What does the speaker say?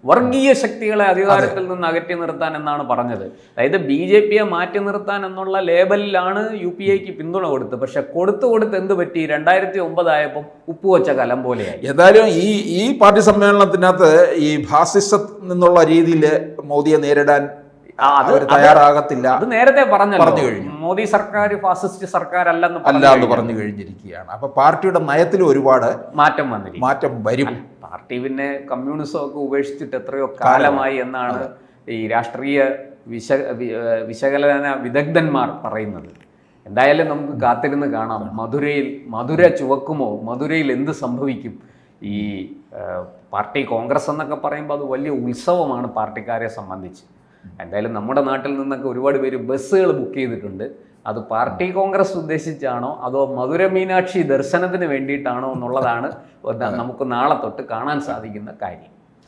വർഗീയ ശക്തികളെ അധികാരത്തിൽ നിന്ന് അകറ്റി നിർത്താൻ എന്നാണ് പറഞ്ഞത്. അതായത് BJP-യെ മാറ്റി നിർത്താൻ എന്നുള്ള ലേബലിലാണ് UPA-ക്ക് പിന്തുണ കൊടുത്തത്. പക്ഷെ കൊടുത്ത് എന്ത് പറ്റി? 2009 ആയപ്പം ഉപ്പുവെച്ച കലം പോലെയായി. ഏതായാലും ഈ പാർട്ടി സമ്മേളനത്തിനകത്ത് ഈ ഫാസിസം എന്നുള്ള രീതിയിൽ മോദിയെ നേരിടാൻ അവർ തയ്യാറാകത്തില്ല. അത് നേരത്തെ പറഞ്ഞു കഴിഞ്ഞു. മോദി സർക്കാർ ഫാസിസ്റ്റ് സർക്കാർ അല്ലെന്ന് പറഞ്ഞു കഴിഞ്ഞിരിക്കുകയാണ്. അപ്പൊ പാർട്ടിയുടെ നയത്തിൽ ഒരുപാട് മാറ്റം വരും. പാർട്ടി പിന്നെ കമ്മ്യൂണിസം ഒക്കെ ഉപേക്ഷിച്ചിട്ട് എത്രയോ കാലമായി എന്നാണ് ഈ രാഷ്ട്രീയ വിശകലന വിദഗ്ധന്മാർ പറയുന്നത്. എന്തായാലും നമുക്ക് കാത്തിരുന്ന് കാണാം. മധുര ചുവക്കുമോ? മധുരയിൽ എന്ത് സംഭവിക്കും? ഈ പാർട്ടി കോൺഗ്രസ് എന്നൊക്കെ പറയുമ്പോൾ അത് വലിയ ഉത്സവമാണ് പാർട്ടിക്കാരെ സംബന്ധിച്ച്. എന്തായാലും നമ്മുടെ നാട്ടിൽ നിന്നൊക്കെ ഒരുപാട് പേര് ബസ്സുകൾ ബുക്ക് ചെയ്തിട്ടുണ്ട്. അത് പാർട്ടി കോൺഗ്രസ് ഉദ്ദേശിച്ചാണോ അതോ മധുര മീനാക്ഷി ദർശനത്തിന് വേണ്ടിയിട്ടാണോ എന്നുള്ളതാണ് നമുക്ക് നാളെ തൊട്ട് കാണാൻ സാധിക്കുന്ന കാര്യം.